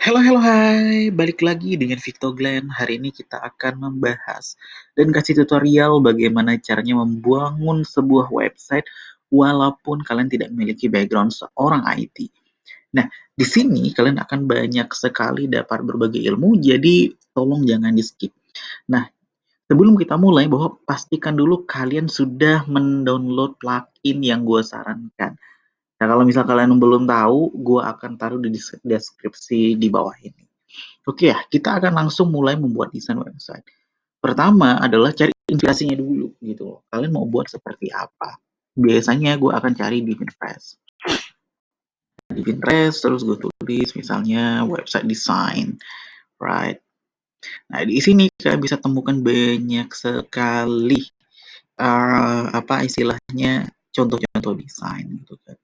Hai, balik lagi dengan Victor Glenn. Hari ini kita akan membahas dan kasih tutorial bagaimana caranya membangun sebuah website walaupun kalian tidak memiliki background seorang IT. Nah, di sini kalian akan banyak sekali dapat berbagai ilmu, jadi tolong jangan di skip. Nah, sebelum kita mulai, bahwa pastikan dulu kalian sudah mendownload plugin yang gue sarankan. Nah, kalau misal kalian belum tahu, gue akan taruh di deskripsi di bawah ini. Oke ya, kita akan langsung mulai membuat desain website. Pertama adalah cari inspirasinya dulu gitu loh. Kalian mau buat seperti apa? Biasanya gue akan cari di Pinterest. Di Pinterest terus gue tulis misalnya website design, right? Nah di sini kalian bisa temukan banyak sekali apa istilahnya contoh-contoh desain gitu kan.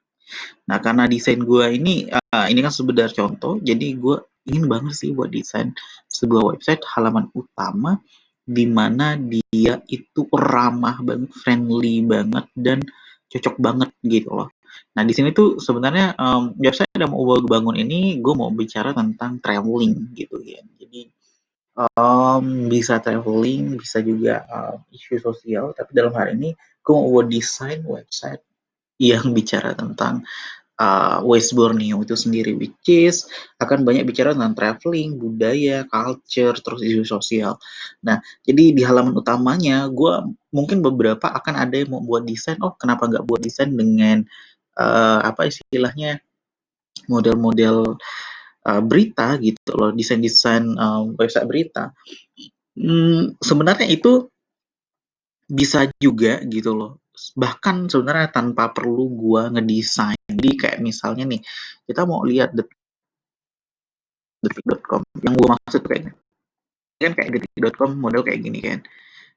Nah, karena desain gue ini kan sekedar contoh, jadi gue ingin banget sih buat desain sebuah website halaman utama di mana dia itu ramah banget, friendly banget, dan cocok banget gitu loh. Nah, di sini tuh sebenarnya website yang mau gue bangun ini, gue mau bicara tentang traveling gitu ya. Jadi bisa traveling, bisa juga isu sosial, tapi dalam hal ini gue mau buat desain website yang bicara tentang West Borneo itu sendiri, which is akan banyak bicara tentang traveling, budaya, culture, terus isu sosial. Nah, jadi di halaman utamanya, gue mungkin beberapa akan ada yang mau buat desain. Oh, kenapa nggak buat desain dengan apa istilahnya model-model berita gitu loh, desain-desain website berita. Sebenarnya itu bisa juga gitu loh. Bahkan sebenarnya tanpa perlu gua ngedesain. Jadi kayak misalnya nih, kita mau lihat detik.com. Yang gua maksud kayaknya kan kayak detik.com model kayak gini kan.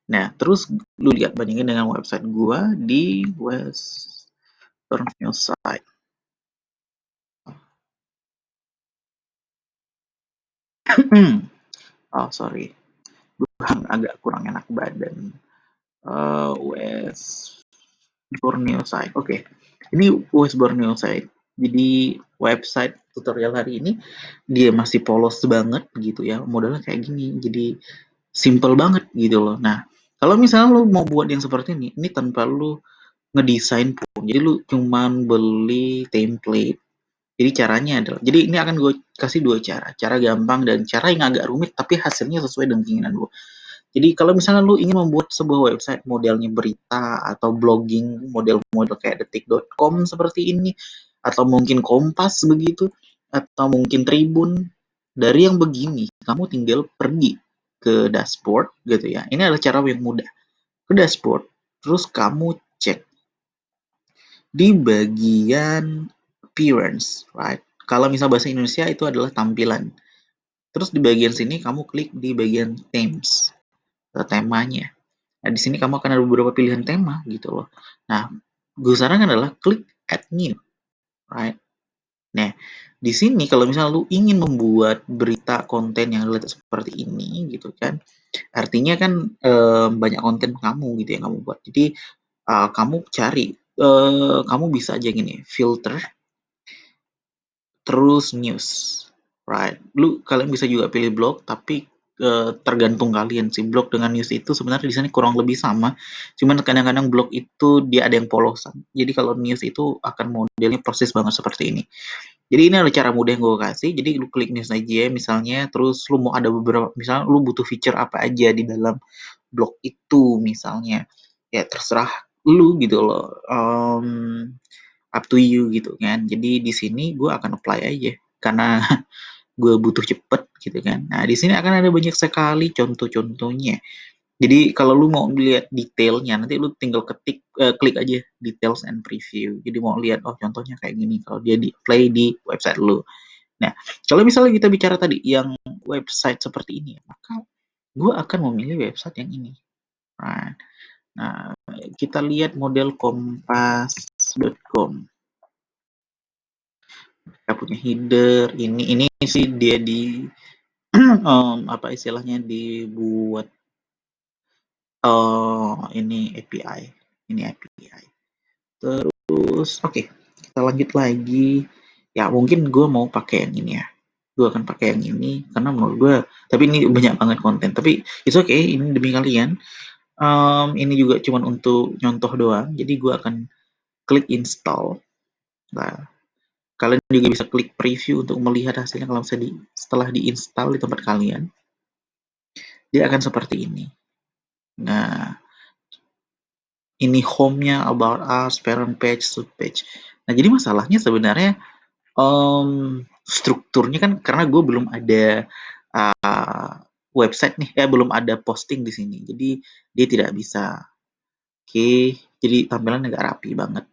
Nah, terus lu lihat bandingin dengan website gua di Western News Site. Oh, sorry. Gua agak kurang enak badan. West Borneo Site. Oke. Ini West Borneo Site. Jadi website tutorial hari ini dia masih polos banget gitu ya. Modelnya kayak gini. Jadi simple banget gitu loh. Nah, kalau misalnya lu mau buat yang seperti ini tanpa lu ngedesain pun. Jadi lu cuman beli template. Jadi caranya adalah, jadi ini akan gue kasih dua cara. Cara gampang dan cara yang agak rumit tapi hasilnya sesuai dengan keinginan lu. Jadi kalau misalnya lu ingin membuat sebuah website modelnya berita atau blogging model-model kayak detik.com seperti ini, atau mungkin Kompas begitu, atau mungkin Tribun, dari yang begini kamu tinggal pergi ke dashboard gitu ya. Ini adalah cara yang mudah. Ke dashboard, terus kamu cek di bagian appearance, right? Kalau misal bahasa Indonesia itu adalah tampilan. Terus di bagian sini kamu klik di bagian themes, temanya. Nah, di sini kamu akan ada beberapa pilihan tema gitu loh. Nah, gue sarankan adalah klik add new, right? Nah, di sini kalau misalnya lu ingin membuat berita konten yang related seperti ini gitu kan, artinya kan banyak konten kamu gitu yang kamu buat. Jadi kamu cari, kamu bisa aja gini, filter terus news, right? Kalian bisa juga pilih blog, tapi tergantung kalian sih. Blog dengan news itu sebenarnya di sini kurang lebih sama, cuman kadang-kadang blog itu dia ada yang polosan. Jadi kalau news itu akan modelnya persis banget seperti ini. Jadi ini adalah cara mudah yang gue kasih. Jadi lu klik news aja misalnya, terus lu mau ada beberapa, misalnya lu butuh feature apa aja di dalam blog itu misalnya. Ya terserah lu gitu loh. Up to you gitu kan. Jadi di sini gue akan apply aja karena gue butuh cepet gitu kan. Nah di sini akan ada banyak sekali contoh-contohnya. Jadi kalau lu mau lihat detailnya, nanti lu tinggal klik aja details and preview. Jadi mau lihat, oh contohnya kayak gini kalau dia di play di website lu. Nah, kalau misalnya kita bicara tadi yang website seperti ini, maka gue akan memilih website yang ini. Nah, kita lihat model kompas.com. Kita punya header, ini sih dia di apa istilahnya dibuat ini API. Terus oke, kita lanjut lagi. Ya mungkin gue mau pakai yang ini ya. Gue akan pakai yang ini karena menurut gue, tapi ini banyak banget konten. Tapi it's okay, ini demi kalian. Ini juga cuman untuk nyontoh doang. Jadi gue akan klik install. Nah, kalian juga bisa klik preview untuk melihat hasilnya kalau misalnya setelah diinstal di tempat kalian. Dia akan seperti ini. Nah, ini home-nya, about us, parent page, sub page. Nah, jadi masalahnya sebenarnya strukturnya kan karena gue belum ada website nih, belum ada posting di sini. Jadi dia tidak bisa. Oke, jadi tampilan agak rapi banget.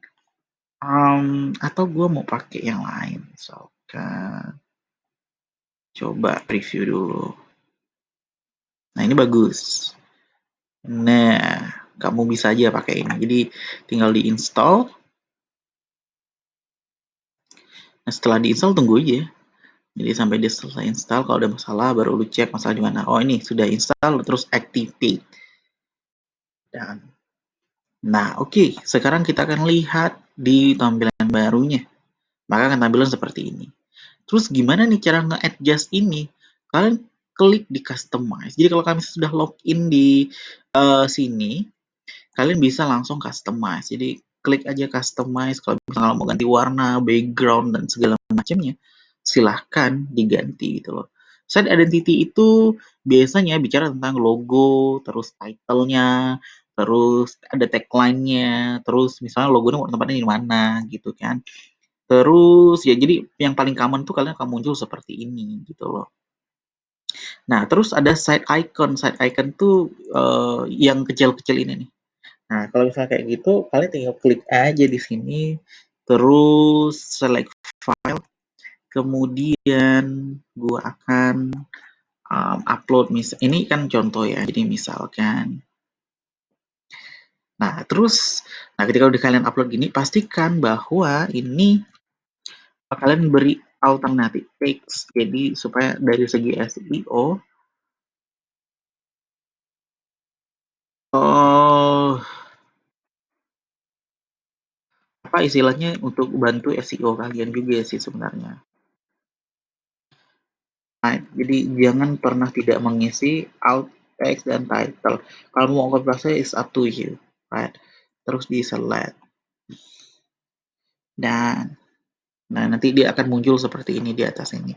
Atau gue mau pakai yang lain, misalkan coba preview dulu. Nah, ini bagus. Nah, kamu bisa aja pakai ini. Jadi tinggal diinstal. Nah, setelah diinstal tunggu aja. Jadi sampai dia selesai install, kalau ada masalah baru lu cek masalah di mana. Oh, ini sudah install, terus activate. Dan nah, oke. Sekarang kita akan lihat di tampilan barunya. Maka akan tampilan seperti ini. Terus gimana nih cara nge-adjust ini? Kalian klik di customize. Jadi kalau kami sudah login di sini, kalian bisa langsung customize. Jadi klik aja customize. Kalau misalnya mau ganti warna, background, dan segala macamnya, silahkan diganti gitu loh. Site identity itu biasanya bicara tentang logo, terus title-nya, terus ada tagline-nya, terus misalnya logonya mau tempatnya di mana gitu kan. Terus ya jadi yang paling common tuh kalian akan muncul seperti ini gitu loh. Nah, terus ada site icon. Site icon tuh yang kecil-kecil ini nih. Nah, kalau misalnya kayak gitu, kalian tinggal klik aja di sini, terus select file, kemudian gua akan upload. Ini kan contoh ya, jadi misalkan. Nah, terus, nah ketika udah kalian upload gini, pastikan bahwa ini kalian beri alternatif text. Jadi supaya dari segi SEO, apa istilahnya untuk bantu SEO kalian juga sih sebenarnya. Nah, jadi jangan pernah tidak mengisi alt text dan title. Kalau mau konversi is up to you, right? Terus di select dan nah nanti dia akan muncul seperti ini di atas ini.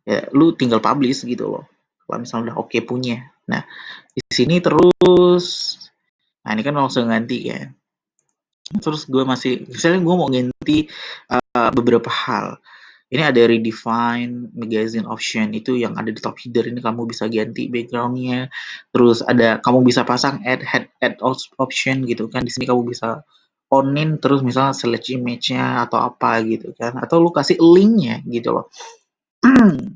Ya, lu tinggal publish gitu loh. Kalau misalnya udah oke punya. Nah, di sini terus, nah ini kan langsung ganti ya. Terus gue masih, misalnya gue mau ganti beberapa hal. Ini ada redefine magazine option, itu yang ada di top header ini kamu bisa ganti backgroundnya. Terus ada kamu bisa pasang add option gitu kan. Di sini kamu bisa onin terus misalnya select image-nya atau apa gitu kan. Atau lu kasih link-nya gitu loh.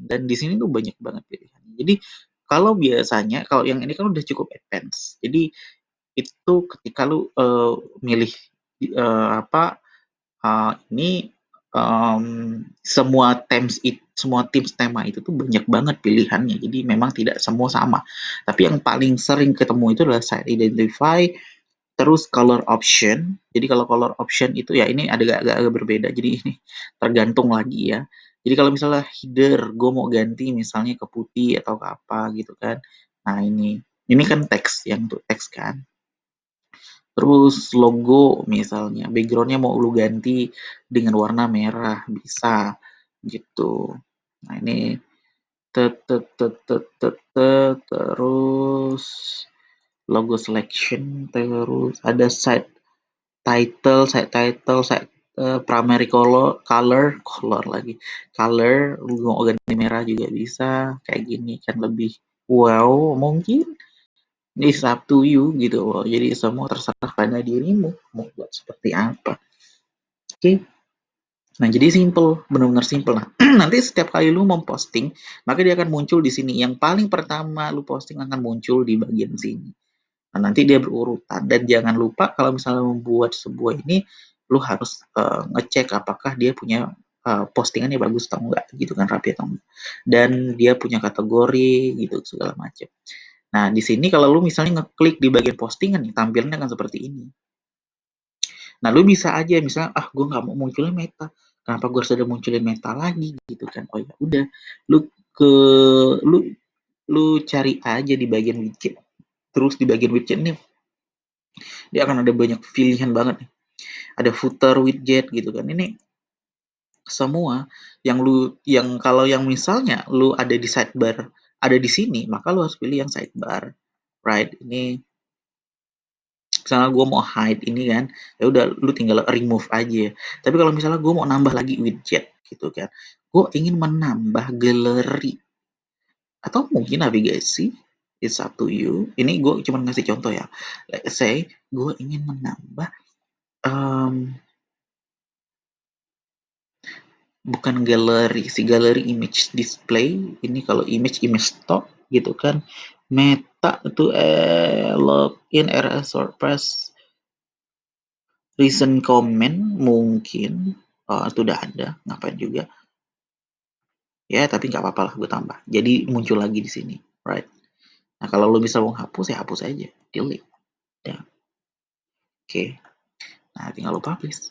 Dan di sini tuh banyak banget pilihan. Jadi kalau biasanya kalau yang ini kan udah cukup advance. Jadi itu ketika lu milih apa ini semua themes tema itu tuh banyak banget pilihannya. Jadi memang tidak semua sama. Tapi yang paling sering ketemu itu adalah site identify, terus color option. Jadi kalau color option itu ya ini agak berbeda. Jadi ini tergantung lagi ya. Jadi kalau misalnya header, gue mau ganti misalnya ke putih atau ke apa gitu kan. Nah ini kan teks yang untuk teks kan. Terus logo misalnya, backgroundnya mau lu ganti dengan warna merah, bisa gitu. Nah ini terus logo selection, terus ada site title, primary color lagi, color, lu mau ganti merah juga bisa, kayak gini kan lebih wow mungkin. It's up to you gitu loh. Jadi semua terserah pada dirimu mau buat seperti apa. Oke. Okay? Nah, jadi simple, benar-benar simple. Nah, nanti setiap kali lu memposting, maka dia akan muncul di sini. Yang paling pertama lu posting akan muncul di bagian sini. Nah, nanti dia berurutan dan jangan lupa kalau misalnya membuat sebuah ini lu harus ngecek apakah dia punya postingannya bagus atau enggak gitu kan, rapi atau enggak. Dan dia punya kategori gitu segala macam. Nah, di sini kalau lu misalnya ngeklik di bagian postingan nih, tampilannya akan seperti ini. Nah, lu bisa aja misalnya, gue nggak mau munculnya meta. Kenapa gue harus ada munculin Meta lagi gitu kan? Oh ya udah, lu ke lu lu cari aja di bagian widget. Terus di bagian widget nih dia akan ada banyak pilihan banget nih. Ada footer widget gitu kan. Ini semua yang kalau yang misalnya lu ada di sidebar, ada di sini, maka lu harus pilih yang sidebar. Right? Ini misalnya gue mau hide ini kan, ya udah lu tinggal remove aja. Tapi kalau misalnya gue mau nambah lagi widget gitu kan, gue ingin menambah galeri atau mungkin navigasi, it's up to you. Ini gue cuma ngasih contoh ya. Let's say gue ingin menambah um, bukan galeri, si galeri image display. Ini kalau image stock gitu kan. Meta itu login RS WordPress recent comment mungkin itu udah ada, ngapain juga ya, tapi nggak apa-apa lah gue tambah jadi muncul lagi di sini, right? Nah kalau lo bisa mau hapus ya hapus aja, delete ya. Oke, nah tinggal lo publish.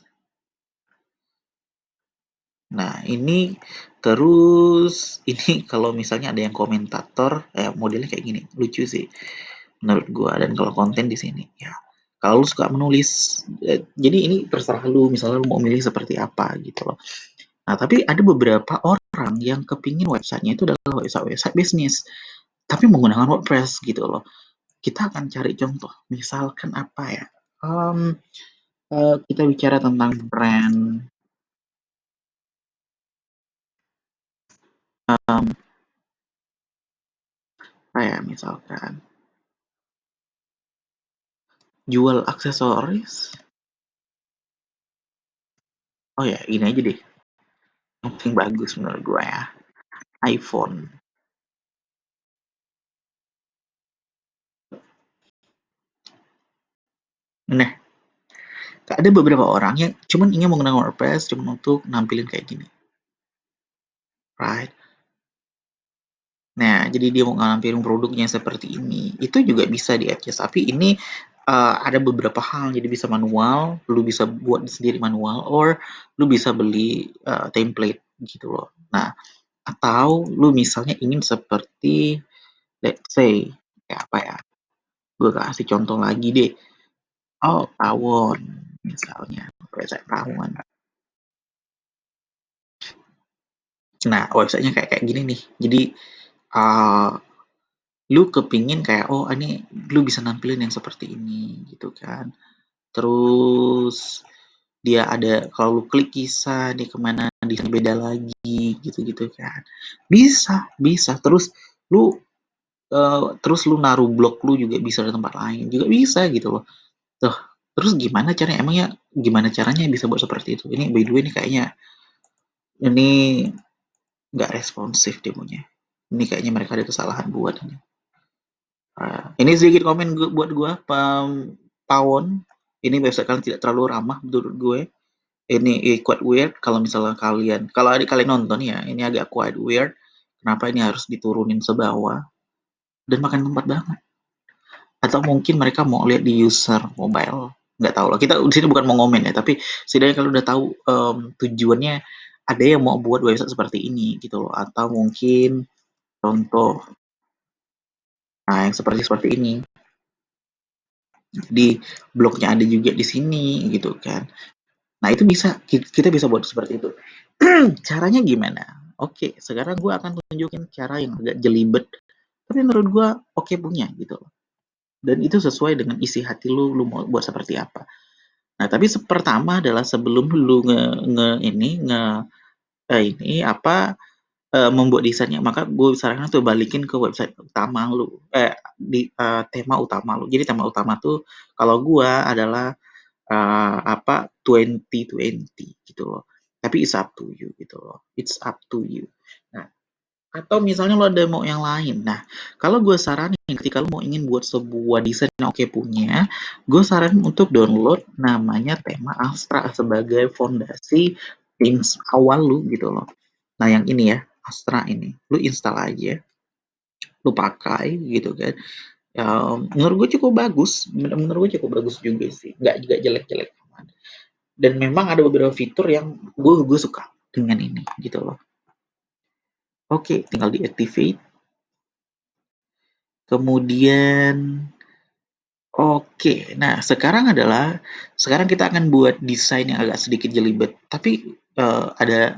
Nah ini terus ini kalau misalnya ada yang komentator modelnya kayak gini, lucu sih menurut gue. Dan kalau konten di sini ya, kalau lu suka menulis jadi ini terserah lu, misalnya lu mau milih seperti apa gitu loh. Nah, tapi ada beberapa orang yang kepingin websitenya itu adalah website bisnis, tapi menggunakan WordPress gitu loh. Kita akan cari contoh, misalkan apa ya? Kita bicara tentang brand, apa ya? Misalkan jual aksesoris. Oh ya, ini aja deh. Yang paling bagus menurut gue ya, iPhone. Nah, ada beberapa orang yang cuman ingin menggunakan WordPress cuma untuk nampilin kayak gini, right? Nah, jadi dia mau nampilin produknya seperti ini. Itu juga bisa di-adjust, tapi ini ada beberapa hal. Jadi bisa manual, lu bisa buat sendiri manual, or lu bisa beli template gitu loh. Nah, atau lu misalnya ingin seperti let's say kayak apa ya? Gue kasih contoh lagi deh. Oh, tawon misalnya, website tawon. Nah, websitenya kayak kayak gini nih. Jadi uh, lu kepingin kayak oh ini lu bisa nampilin yang seperti ini gitu kan. Terus dia ada kalau lu klik kisah dia kemana di beda lagi gitu-gitu kan. Bisa lu terus lu naruh blog lu juga bisa di tempat lain juga bisa gitu loh. Tuh, terus gimana caranya bisa buat seperti itu? Ini by the way ini kayaknya ini nggak responsif demonya. Ini kayaknya mereka ada kesalahan buat ini. Ini sedikit komen buat gue, Pawon. Ini website kalian tidak terlalu ramah menurut gue. Ini quite weird kalau misalnya kalau adik kalian nonton ya, ini agak quite weird. Kenapa ini harus diturunin sebawah dan makan tempat banget? Atau mungkin mereka mau lihat di user mobile, nggak tahu lah. Kita di sini bukan mau ngomen ya, tapi setidaknya kalau udah tahu tujuannya ada yang mau buat website seperti ini gitu loh, atau mungkin contoh, nah yang seperti seperti ini. Di blognya ada juga di sini gitu kan. Nah itu bisa kita bisa buat seperti itu. Caranya gimana? Oke, sekarang gue akan tunjukin cara yang agak jelibet, tapi menurut gue oke punya gitu loh. Dan itu sesuai dengan isi hati lu mau buat seperti apa. Nah tapi pertama adalah sebelum lu ini apa membuat desainnya, maka gue sarankan tuh balikin ke website utama lu, di tema utama lu. Jadi tema utama tuh kalau gue adalah apa 2020 gitu loh. Tapi it's up to you gitu loh. It's up to you. Nah, atau misalnya lo ada mau yang lain. Nah, kalau gue saranin ketika lo mau ingin buat sebuah desain yang oke punya, gue saranin untuk download namanya tema Astra sebagai fondasi themes awal lu gitu loh. Nah, yang ini ya, Astra ini, lu install aja, lu pakai gitu kan. Menurut gue cukup bagus, menurut gue cukup bagus juga sih, nggak juga jelek-jelek. Dan memang ada beberapa fitur yang gue suka dengan ini gitu loh. Oke, tinggal di-activate. Kemudian oke, nah sekarang kita akan buat desain yang agak sedikit jelibet, tapi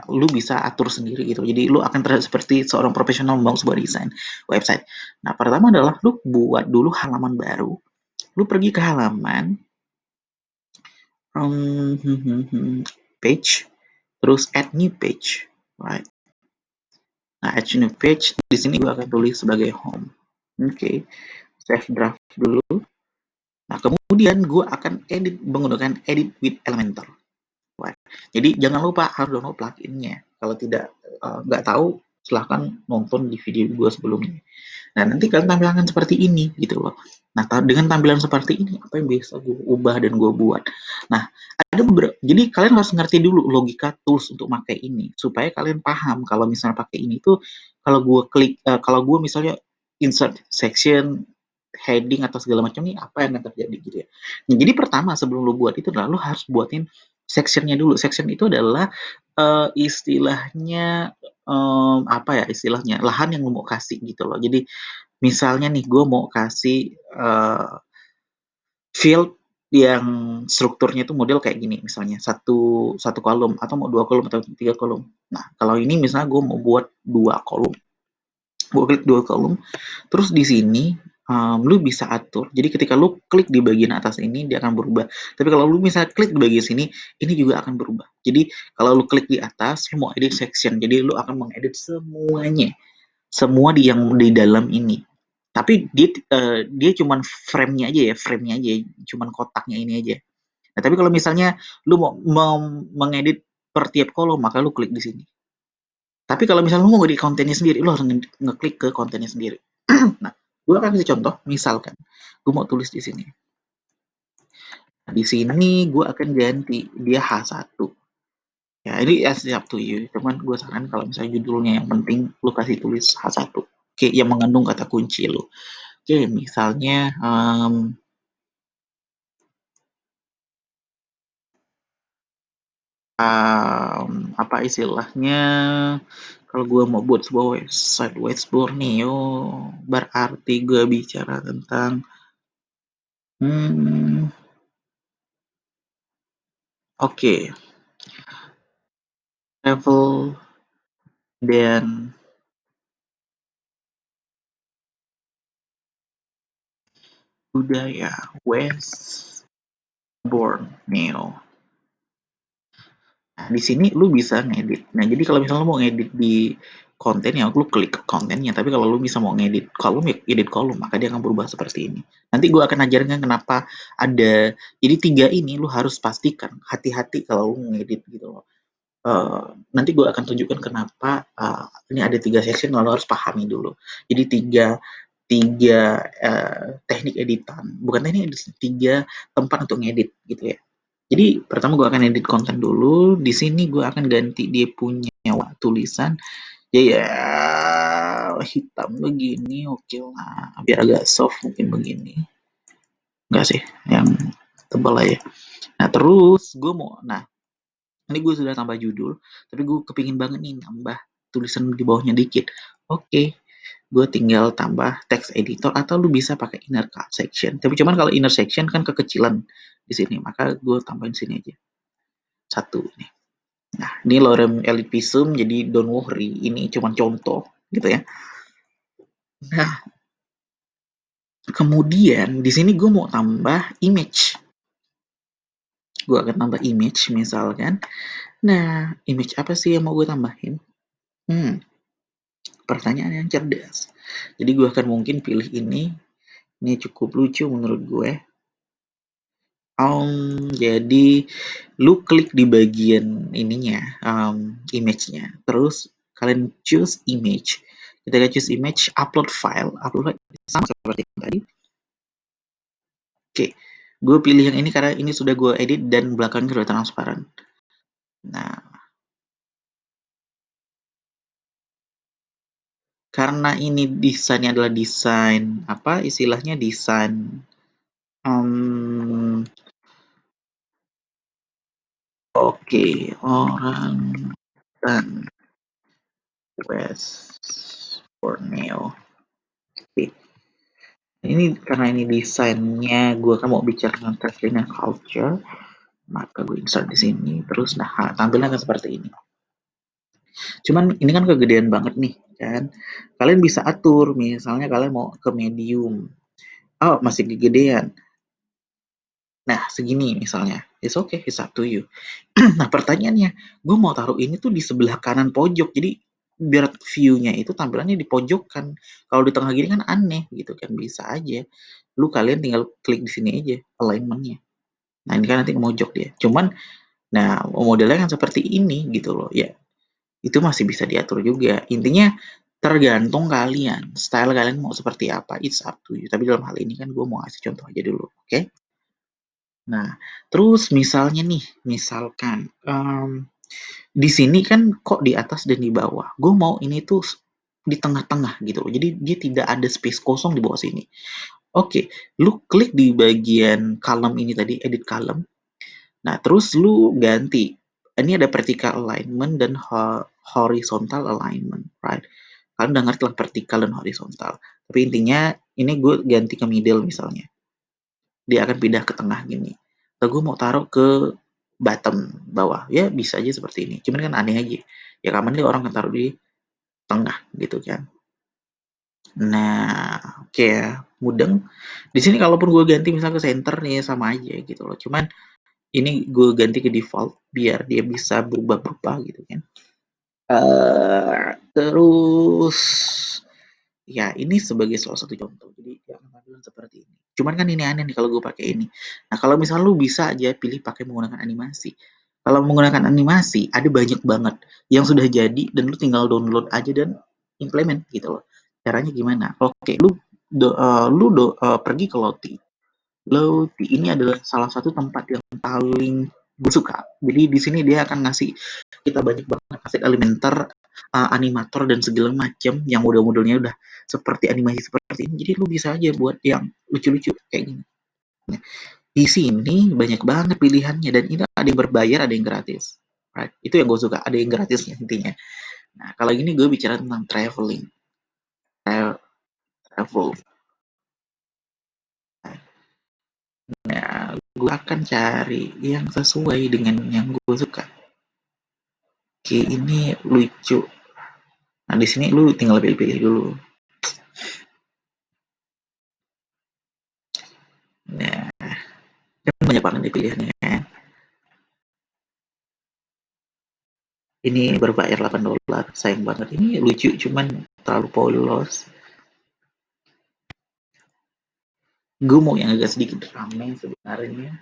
lu bisa atur sendiri gitu. Jadi lu akan terlihat seperti seorang profesional membangun sebuah desain website. Nah, pertama adalah lu buat dulu halaman baru. Lu pergi ke halaman page, terus add new page, right? Nah, add new page di sini gue akan tulis sebagai home. Oke, save draft dulu. Nah, kemudian gue akan menggunakan edit with Elementor. Wah, jadi jangan lupa harus download pluginnya. Kalau tidak nggak tahu, silahkan nonton di video gue sebelumnya. Nah, nanti kalian tampilan seperti ini gitu loh. Nah, dengan tampilan seperti ini, apa yang bisa gue ubah dan gue buat? Nah, ada beberapa. Jadi kalian harus ngerti dulu logika tools untuk pakai ini supaya kalian paham kalau misalnya pakai ini tuh kalau gue misalnya insert section heading atau segala macam nih apa yang akan terjadi gitu ya. Nah, jadi pertama sebelum lu buat itu adalah lu harus buatin sectionnya dulu. Section itu adalah istilahnya apa ya istilahnya lahan yang lu mau kasih gitu loh. Jadi misalnya nih gue mau kasih field yang strukturnya itu model kayak gini misalnya satu satu kolom atau mau dua kolom atau tiga kolom. Nah kalau ini misalnya gue mau buat dua kolom, gue klik dua kolom, terus di sini lu bisa atur. Jadi ketika lu klik di bagian atas ini dia akan berubah. Tapi kalau lu misalnya klik di bagian sini, ini juga akan berubah. Jadi kalau lu klik di atas, lu mau edit section. Jadi lu akan mengedit semuanya semua di dalam ini. Tapi dia cuman frame-nya aja, cuman kotaknya ini aja. Nah, tapi kalau misalnya lu mau mengedit per tiap kolom, maka lu klik di sini. Tapi kalau misalnya lu mau di kontennya sendiri, lu harus ngeklik ke kontennya sendiri. Nah, gue akan kasih contoh, misalkan gue mau tulis di sini. Nah, di sini gue akan ganti dia H1. Ya, ini up to you. Cuman gue saran kalau misalnya judulnya yang penting lu kasih tulis H1. Oke, yang mengandung kata kunci lu. Oke, misalnya apa istilahnya kalau gue mau buat sebuah website Westboard nih, berarti gue bicara tentang oke, travel dan budaya Westbourne nih. Nah, di sini lu bisa ngedit. Nah, jadi kalau misalnya lu mau ngedit di konten ya lu klik ke kontennya. Tapi kalau lu bisa mau ngedit kolom ya edit kolom, maka dia akan berubah seperti ini. Nanti gue akan ajarkan kenapa ada. Jadi tiga ini lu harus pastikan hati-hati kalau lu ngedit gitu loh. Nanti gue akan tunjukkan kenapa ini ada tiga section lalu harus pahami dulu. Jadi tiga tiga teknik editan, bukan teknik editan, tiga tempat untuk ngedit gitu ya. Jadi pertama gue akan edit konten dulu. Di sini gue akan ganti dia punya tulisan. Ya, hitam begini, oke lah. Biar agak soft mungkin begini. Enggak sih, yang tebal aja. Nah terus gue mau, ini gue sudah tambah judul, tapi gue kepingin banget nih nambah tulisan di bawahnya dikit. Oke, gue tinggal tambah text editor atau lu bisa pakai inner section. Tapi cuman kalau inner section kan kekecilan di sini, maka gue tambahin sini aja. Satu nih. Nah, ini lorem ellipsum, jadi don't worry, ini cuma contoh gitu ya. Nah, kemudian di sini gue mau tambah image. Gue akan tambah image misalkan. Nah, image apa sih yang mau gue tambahin? Pertanyaan yang cerdas. Jadi gue akan mungkin pilih ini. Ini cukup lucu menurut gue. Jadi lu klik di bagian ininya, image-nya. Terus kalian choose image. Ketika choose image, upload file sama seperti yang tadi. Oke, gue pilih yang ini karena ini sudah gue edit dan belakangnya sudah transparan. Nah, karena ini desainnya adalah desain apa istilahnya desain Oke, orang dan West Borneo. Oke. Ini karena ini desainnya gue kan mau bicara tentang traveling and culture, maka gue insert di sini. Terus nah tampilan akan seperti ini. Cuman ini kan kegedean banget nih kan. Kalian bisa atur, misalnya kalian mau ke medium. Oh, masih kegedean. Nah, segini misalnya. It's okay, it's up to you. Nah, pertanyaannya, gue mau taruh ini tuh di sebelah kanan pojok. Jadi biar view-nya itu tampilannya di pojokan. Kalau di tengah gini kan aneh gitu kan. Bisa aja. Lu kalian tinggal klik di sini aja alignment-nya. Nah, ini kan nanti mojok dia. Cuman nah modelnya kan seperti ini gitu loh. Ya, itu masih bisa diatur juga. Intinya tergantung kalian. Style kalian mau seperti apa, it's up to you. Tapi dalam hal ini kan gue mau kasih contoh aja dulu, oke? Okay? Nah, terus misalnya nih, misalkan di sini kan kok di atas dan di bawah. Gue mau ini tuh di tengah-tengah gitu loh. Jadi dia tidak ada space kosong di bawah sini. Oke, lu klik di bagian column ini tadi, edit column. Nah, terus lu ganti. Ini ada vertical alignment dan horizontal alignment, right? Kalian udah ngerti lah vertical dan horizontal. Tapi intinya ini gue ganti ke middle misalnya. Dia akan pindah ke tengah gini. Atau gue mau taruh ke bottom bawah. Ya bisa aja seperti ini. Cuman kan aneh aja. Ya commonly orang kan taruh di tengah gitu kan. Nah, oke ya. Mudeng. Di sini kalaupun gue ganti misalnya ke center nih sama aja gitu loh. Cuman ini gue ganti ke default biar dia bisa berubah-berubah gitu kan. Terus ya ini sebagai salah satu contoh. Jadi jangan tampilan seperti ini. Cuman kan ini aneh nih kalau gue pakai ini. Nah kalau misal lu bisa aja pilih pakai menggunakan animasi. Kalau menggunakan animasi ada banyak banget yang sudah jadi dan lu tinggal download aja dan implement gitu loh. Caranya gimana? Oke, pergi ke Loti. Loti ini adalah salah satu tempat yang paling gue suka. Jadi di sini dia akan ngasih kita banyak banget aset elementer, animator dan segala macam yang model-modelnya udah seperti animasi seperti ini. Jadi lu bisa aja buat yang lucu-lucu kayak gini. Nah, di sini banyak banget pilihannya dan ini ada yang berbayar, ada yang gratis. Right? Itu yang gue suka, ada yang gratisnya intinya. Nah, kalau gini gue bicara tentang traveling. Travel. Nah, gue akan cari yang sesuai dengan yang gue suka. Oke, ini lucu. Nah, di sini lu tinggal pilih-pilih dulu. Nah, kan banyak banget nih pilihannya kan. Ini berbayar $8, sayang banget. Ini lucu, cuman terlalu polos. Gue mau yang agak sedikit ramai sebenarnya.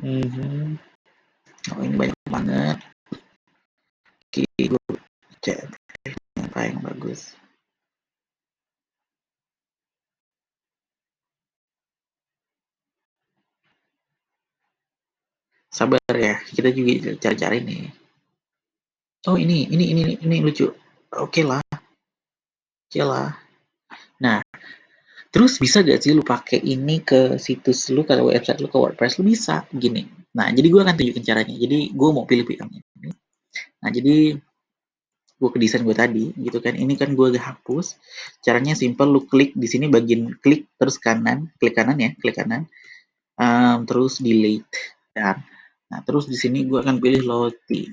Mhm. Oh, ini banyak banget. Oke, gue cek apa yang bagus. Sabar ya, kita juga cari-cari nih. Oh, ini lucu. Oke lah, oke lah. Nah, terus bisa gak sih lu pakai ini ke situs lu, ke website lu, ke WordPress lu bisa gini. Nah, jadi gue akan tunjukin caranya. Jadi gue mau pilih yang ini. Nah, jadi gue ke desain gue tadi gitu kan. Ini kan gue udah hapus. Caranya simple, lu klik di sini bagian klik terus kanan, klik kanan ya, klik kanan. Terus delete. Dan nah, terus di sini gue akan pilih Loti.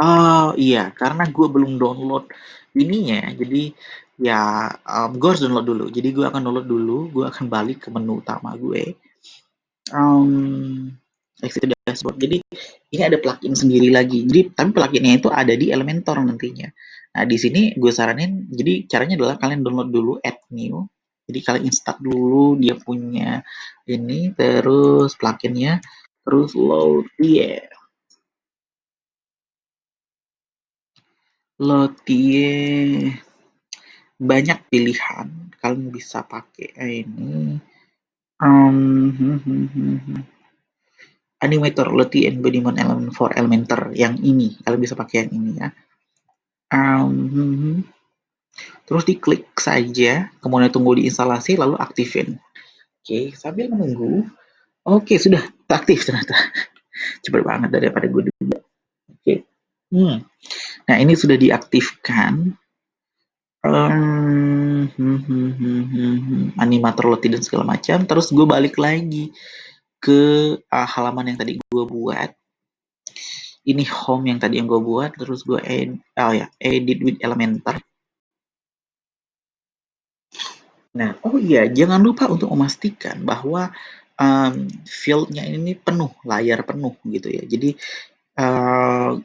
Oh iya, karena gue belum download ininya, jadi ya gue harus download dulu. Jadi gue akan download dulu, gue akan balik ke menu utama gue. Um, Exit dashboard. Jadi ini ada plugin sendiri lagi. Jadi tapi pluginnya itu ada di Elementor nantinya. Nah, di sini gue saranin, jadi caranya adalah kalian download dulu add new. Jadi kalian install dulu dia punya ini, terus pluginnya, terus load dia. Load dia banyak pilihan. Kalian bisa pakai ini. Animator Lottie Embodiment Element for Elementor yang ini. Kalian bisa pakai yang ini ya. Terus diklik saja, kemudian tunggu diinstalasi, lalu aktifin. Oke, sambil menunggu. Oke, sudah aktif ternyata. Cepat banget daripada gue dulu. Oke. Nah, ini sudah diaktifkan. Animator Lottie dan segala macam. Terus gue balik lagi ke halaman yang tadi gue buat. Ini home yang tadi yang gue buat, terus gue edit with Elementor. Nah, oh iya, jangan lupa untuk memastikan bahwa field-nya ini penuh, layar penuh gitu ya. Jadi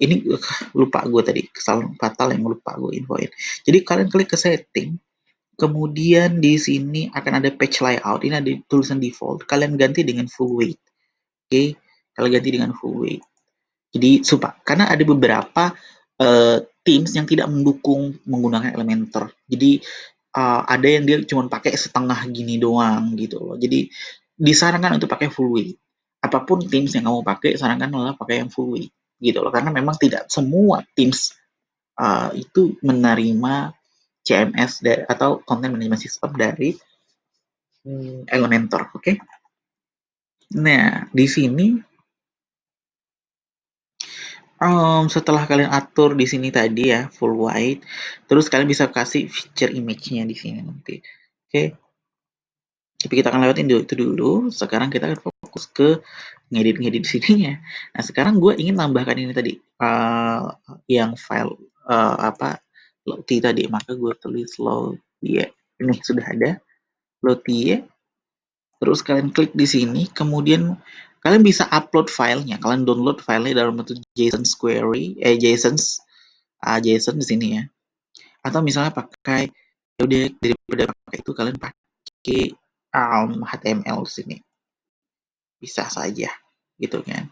ini lupa gue tadi, kesalahan fatal yang lupa gue infoin. Jadi kalian klik ke setting, kemudian di sini akan ada page layout. Ini ada tulisan default. Kalian ganti dengan full weight. Oke, kalian ganti dengan full weight. Jadi karena ada beberapa teams yang tidak mendukung menggunakan Elementor. Jadi ada yang dia cuma pakai setengah gini doang gitu loh. Jadi disarankan untuk pakai full weight. Apapun teams yang kamu pakai, sarankan adalah pakai yang full weight gitu loh. Karena memang tidak semua teams itu menerima CMS atau Content Management System dari Elementor, oke? Nah, di sini setelah kalian atur di sini tadi ya full white, terus kalian bisa kasih feature image-nya di sini nanti. Oke. Tapi kita akan lewatin itu dulu. Sekarang kita akan fokus ke ngedit-ngedit sininya. Nah, sekarang gue ingin tambahkan ini tadi yang file Lottie tadi, maka gue tulis Lottie. Ini sudah ada Lottie. Terus kalian klik di sini, kemudian kalian bisa upload filenya. Kalian download filenya dalam bentuk JSON query, JSON di sini ya. Atau misalnya pakai, udah daripada pakai itu kalian pakai HTML di sini. Bisa saja, gitu kan.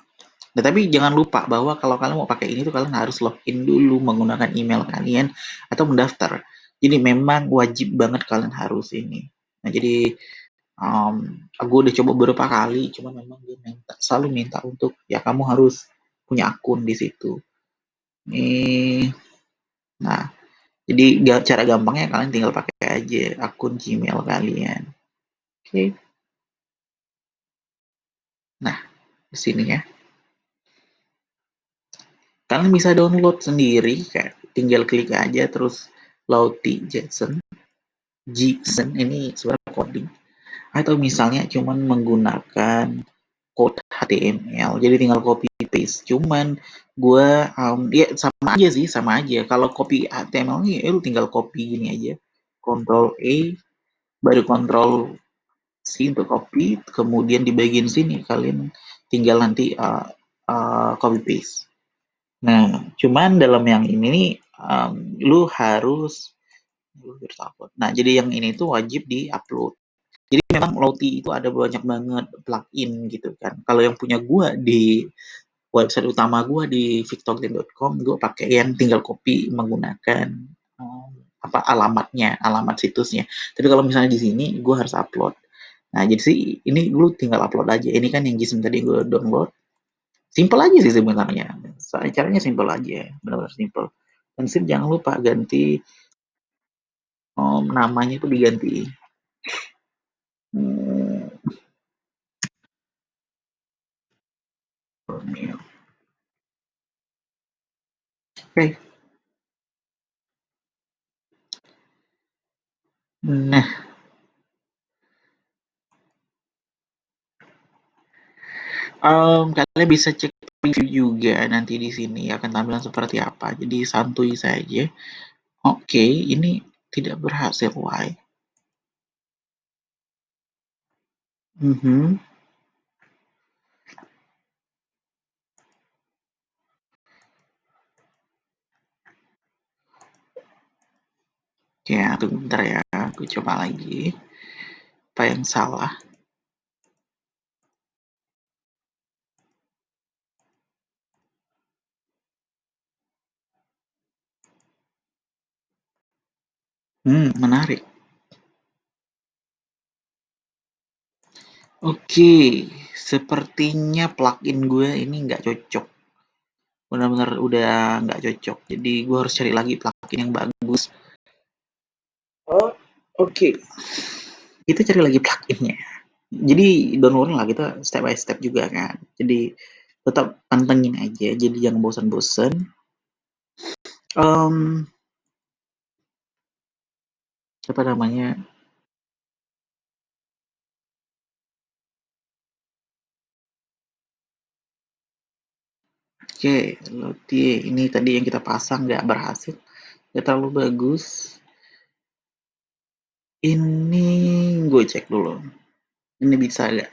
Nah, tapi jangan lupa bahwa kalau kalian mau pakai ini tuh kalian harus login dulu menggunakan email kalian atau mendaftar. Jadi memang wajib banget kalian harus ini. Nah, jadi gue udah coba beberapa kali, cuma memang dia selalu minta untuk ya kamu harus punya akun di situ. Nah, jadi cara gampangnya kalian tinggal pakai aja akun Gmail kalian. Oke. Nah, di sini ya. Kalian bisa download sendiri, kayak tinggal klik aja terus Lottie JSON. JSON ini sebenarnya coding. Atau misalnya cuman menggunakan code HTML, jadi tinggal copy paste. Cuman gue ya sama aja sih, sama aja. Kalau copy HTML nya lu tinggal copy gini aja, Ctrl A, baru Ctrl C untuk copy, kemudian di bagian sini kalian tinggal nanti copy paste. Nah, cuman dalam yang ini lu harus upload. Nah, jadi yang ini tuh wajib di-upload. Jadi memang Lottie itu ada banyak banget plugin gitu kan. Kalau yang punya gua di website utama gua di victorgen.com, gua pakai yang tinggal copy menggunakan alamat situsnya. Tapi kalau misalnya di sini gua harus upload. Nah, jadi sih ini lu tinggal upload aja. Ini kan yang JSON tadi gua download. Simple aja sih sebenarnya. Caranya simple aja, benar-benar simple. Dan jangan lupa ganti namanya itu diganti. Oke. Nah, kalian bisa cek preview juga nanti di sini akan tampilan seperti apa. Jadi santuy saja. Oke, ini tidak berhasil. Why? Ya, tunggu bentar ya, aku coba lagi. Apa yang salah? Menarik. Oke, sepertinya plugin gue ini nggak cocok. Benar-benar udah nggak cocok. Jadi gue harus cari lagi plugin yang bagus. Oh, oke. Kita cari lagi pluginnya. Jadi don't worry lah, kita step by step juga kan. Jadi tetap pantengin aja. Jadi jangan bosan-bosan. Em, apa namanya? Oke, Lottie ini tadi yang kita pasang nggak berhasil, nggak terlalu bagus. Ini gue cek dulu. Ini bisa nggak?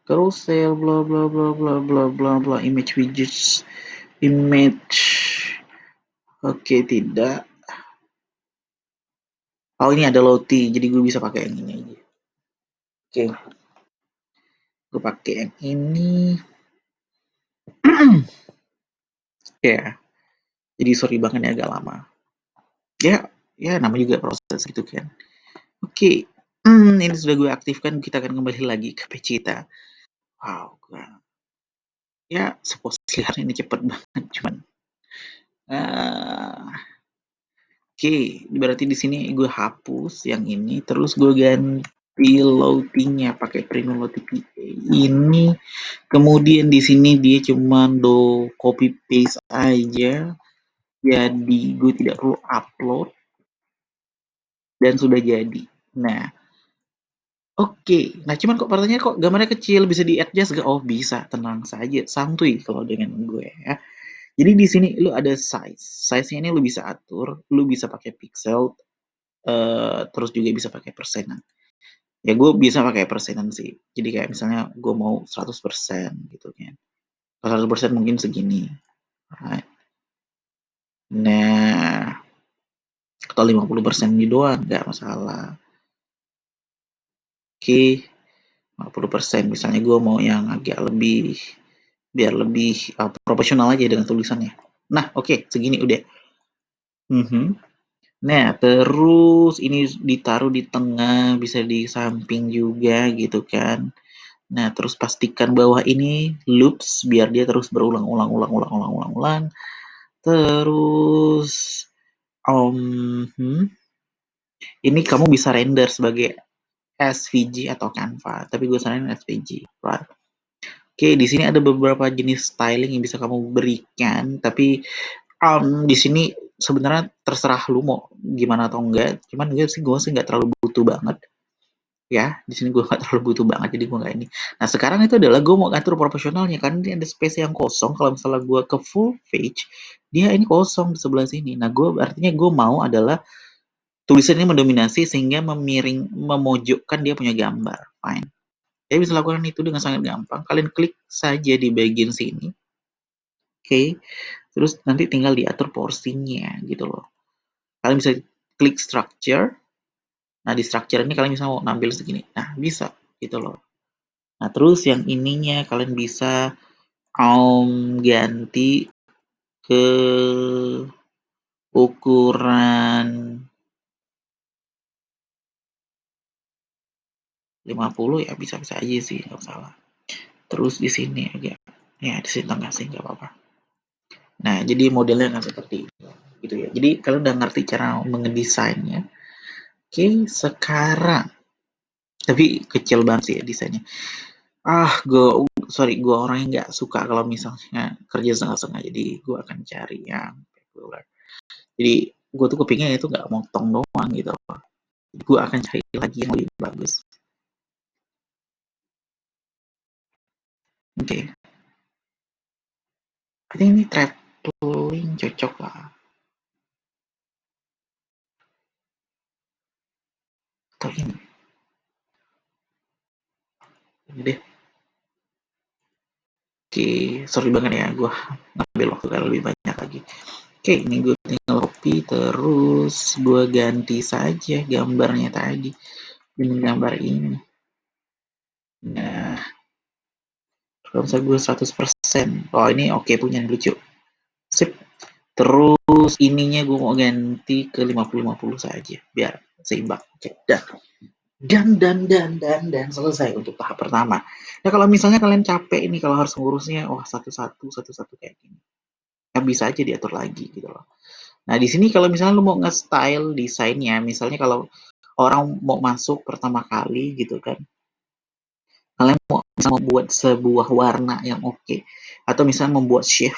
Carousel, bla bla bla bla bla bla bla, image widgets, image. Oke, tidak. Oh, ini ada Lottie, jadi gue bisa pakai yang ini aja. Oke, gue pakai yang ini. Ya, jadi sorry banget ya agak lama. Ya, ya namanya juga proses gitu kan. Oke, ini sudah gue aktifkan. Kita akan kembali lagi ke page kita. Wow, ya supposedly hari ini cepet banget, cuman oke, berarti di sini gue hapus yang ini, terus gue ganti loadingnya pakai premium loading ini. Kemudian di sini dia cuman do copy paste aja, jadi gue tidak perlu upload dan sudah jadi. Nah, oke. Nah, cuman kok pertanyaannya kok gambarnya kecil, bisa di-adjust gak? Oh, bisa, tenang saja, santuy kalau dengan gue ya. Jadi di sini lu ada size. Size-nya ini lu bisa atur, lu bisa pakai pixel, terus juga bisa pakai persenan. Ya gue bisa pakai persenan sih. Jadi kayak misalnya gue mau 100% gitu kan. Kalau 100% mungkin segini. Right. Nah, atau 50% ini doang, nggak masalah. Oke, 50%. Misalnya gue mau yang agak lebih, biar lebih proporsional aja dengan tulisannya. Nah, oke, segini udah. Mhm. Nah, terus ini ditaruh di tengah, bisa di samping juga gitu kan. Nah, terus pastikan bawah ini loops biar dia terus berulang-ulang ulang-ulang ulang-ulang. Terus ini kamu bisa render sebagai SVG atau Canva, tapi gue saranin SVG, right? Oke, di sini ada beberapa jenis styling yang bisa kamu berikan, tapi di sini sebenarnya terserah lu mau gimana atau enggak. Cuman gue sih nggak terlalu butuh banget. Ya, di sini gue nggak terlalu butuh banget, jadi gue nggak ini. Nah, sekarang itu adalah gue mau ngatur profesionalnya, karena ini ada space yang kosong. Kalau misalnya gue ke full page, dia ini kosong di sebelah sini. Nah, artinya gue mau adalah tulisan ini mendominasi sehingga memojokkan dia punya gambar. Fine. Jadi bisa lakukan itu dengan sangat gampang. Kalian klik saja di bagian sini. Oke. Terus nanti tinggal diatur porsinya gitu loh. Kalian bisa klik structure. Nah, di structure ini kalian bisa mau nampil segini. Nah, bisa gitu loh. Nah, terus yang ininya kalian bisa ganti ke ukuran 50 ya, bisa-bisa aja sih, nggak salah. Terus di sini agak, ya di sini tengah sih nggak apa-apa. Nah, jadi modelnya akan seperti itu, gitu ya. Jadi kalian udah ngerti cara mengedesainnya. Oke, sekarang tapi kecil banget sih ya desainnya. Gue orang yang nggak suka kalau misalnya kerja setengah-setengah, jadi gue akan cari yang regular. Jadi gue tuh kepingin itu nggak motong doang gitu. Gue akan cari lagi yang lebih bagus. Oke, okay. Ini traveling cocok lah. Atau ini deh. Oke, okay. Sorry banget ya, gue ambil waktu kan lebih banyak lagi. Oke, ini gue tinggal copy, terus gue ganti saja gambarnya tadi dengan gambar ini. Nah, kalau misalnya gue 100%, oh ini oke punya lucu. Sip. Terus ininya gue mau ganti ke 50-50 saja, biar seimbang. Oke, dan selesai untuk tahap pertama. Nah, kalau misalnya kalian capek ini kalau harus ngurusnya, wah satu-satu kayak gini. Nah, bisa aja diatur lagi gitu loh. Nah, di sini kalau misalnya lu mau nge-style desainnya, misalnya kalau orang mau masuk pertama kali gitu kan, kalian mau bisa membuat sebuah warna yang oke, atau misalnya membuat shape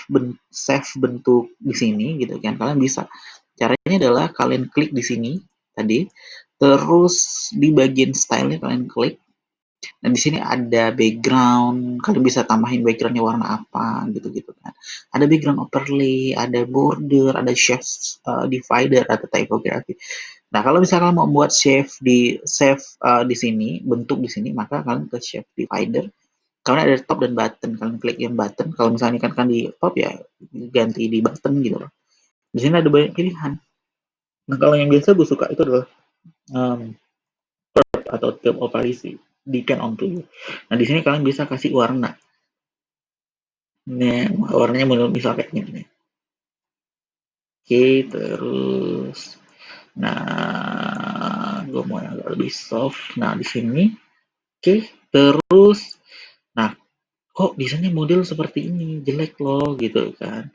bentuk di sini gitu kan, kalian bisa. Caranya adalah kalian klik di sini tadi, terus di bagian style-nya kalian klik. Nah, di sini ada background, kalian bisa tambahin backgroundnya warna apa gitu-gitu kan. Ada background overlay, ada border, ada shapes divider atau typography. Nah, kalau misalkan mau membuat di sini, bentuk di sini, maka kalian ke shape divider. Kalian ada top dan button, kalian klik yang button. Kalau misalnya kan di top ya ganti di button gitu loh. Di sini ada banyak pilihan. Nah, kalau yang biasa gue suka itu adalah um, atau tiap operasi depend on to you. Nah, di sini kalian bisa kasih warna. Nah, warnanya menurut misal kayak gini. Oke, terus nah, gue mau yang agak lebih soft. Nah, di sini oke, terus nah, kok desainnya model seperti ini, jelek loh gitu kan.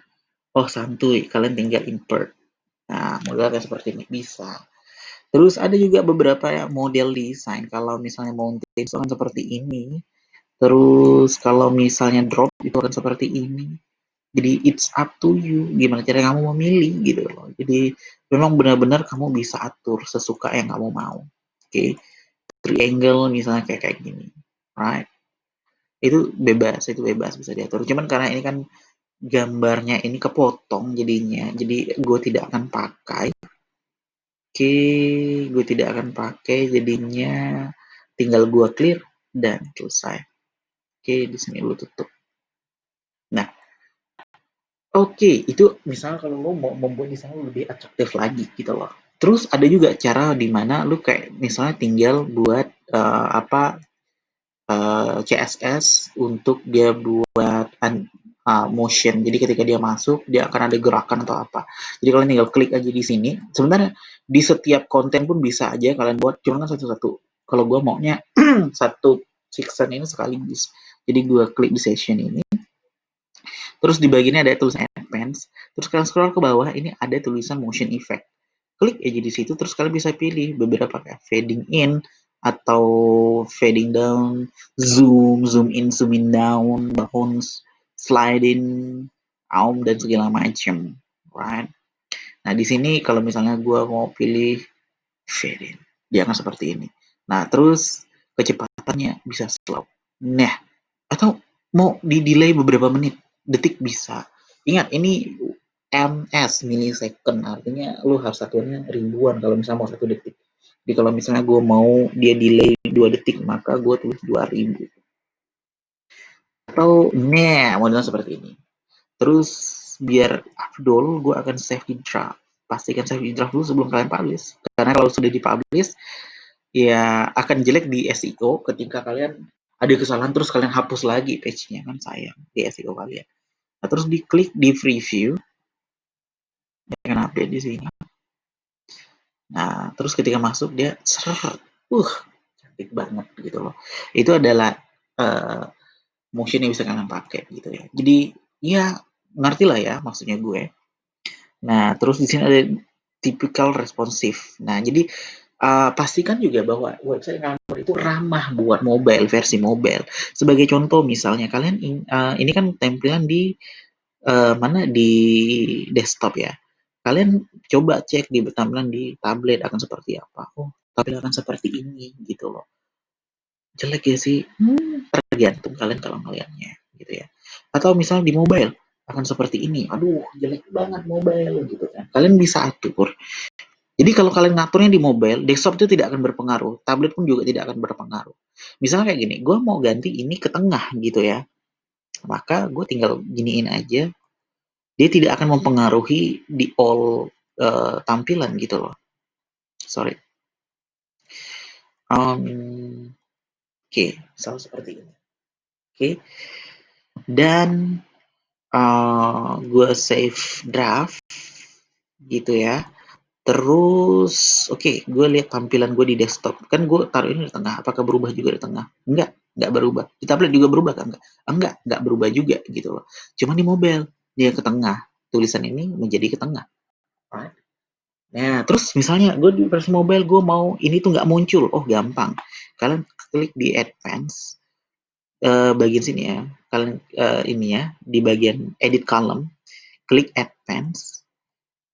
Oh, santuy, kalian tinggal invert. Nah, model kayak seperti ini bisa. Terus ada juga beberapa ya model desain. Kalau misalnya mountain itu kan seperti ini. Terus kalau misalnya drop itu akan seperti ini. Jadi it's up to you gimana cara kamu memilih gitu loh. Jadi memang benar-benar kamu bisa atur sesuka yang kamu mau. Oke, okay? Triangle misalnya kayak gini, right? Itu bebas bisa diatur. Cuman karena ini kan gambarnya ini kepotong jadinya, jadi gue tidak akan pakai. Oke, gue tidak akan pakai jadinya tinggal gue clear dan selesai. Oke, di sini lu tutup. Nah, oke, itu misalnya kalau lo mau membuat desain lo lebih atraktif lagi gitu loh. Terus ada juga cara di mana lu kayak misalnya tinggal buat CSS untuk dia buat motion. Jadi ketika dia masuk, dia akan ada gerakan atau apa. Jadi kalian tinggal klik aja di sini. Sebenarnya di setiap konten pun bisa aja kalian buat, cuma kan satu-satu. Kalau gue maunya satu section ini sekaligus. Jadi gue klik di session ini. Terus di bagiannya ada tulisan advance. Terus kalian scroll ke bawah, ini ada tulisan motion effect. Klik aja di situ, terus kalian bisa pilih beberapa kayak fading in, atau fading down, zoom in down, bounce, sliding, dan segala macam, right? Nah, di sini kalau misalnya gue mau pilih fade in, dia akan seperti ini. Nah, terus kecepatannya bisa slow. Nah, atau mau di delay beberapa menit, detik bisa. Ingat, ini ms, millisecond, artinya lu harus satuannya ribuan kalau misalnya mau 1 detik. Jadi kalau misalnya gue mau dia delay 2 detik, maka gue tulis 2000. Atau modelnya seperti ini. Terus biar afdol, gue akan save di draft. Pastikan save di draft dulu sebelum kalian publish. Karena kalau sudah dipublish, ya akan jelek di SEO ketika kalian ada kesalahan terus kalian hapus lagi page-nya, kan sayang di SEO kalian. Nah, terus diklik di preview, dia akan update di sini. Nah, terus ketika masuk dia cantik banget gitu loh. Itu adalah motion yang bisa kalian pakai gitu ya. Jadi ya ngerti lah ya maksudnya gue. Nah, terus di sini ada typical responsive. Nah, jadi pastikan juga bahwa website kalian itu ramah buat mobile, versi mobile. Sebagai contoh misalnya kalian ini kan tampilan di mana di desktop ya. Kalian coba cek di tampilan di tablet akan seperti apa. Oh, tampilan akan seperti ini gitu loh. Jelek ya sih? Tergantung kalian kalau ngelihatnya gitu ya. Atau misalnya di mobile akan seperti ini. Aduh, jelek banget mobile gitu kan. Kalian bisa atur. Jadi kalau kalian ngaturnya di mobile, desktop itu tidak akan berpengaruh. Tablet pun juga tidak akan berpengaruh. Misalnya kayak gini, gue mau ganti ini ke tengah gitu ya. Maka gue tinggal giniin aja. Dia tidak akan mempengaruhi di all tampilan gitu loh. Sorry. Oke, sama seperti ini. Oke, dan gue save draft gitu ya. Terus, oke, gue lihat tampilan gue di desktop. Kan gue taruh ini di tengah. Apakah berubah juga di tengah? Enggak berubah. Di tablet juga berubah kan? Enggak berubah juga gitu loh. Cuma di mobile, dia ke tengah. Tulisan ini menjadi ke tengah. Right? Nah, terus misalnya gue di versi mobile, gue mau ini tuh nggak muncul. Oh, gampang. Kalian klik di advance, bagian sini ya. Kalian ini ya, di bagian edit column, klik advance.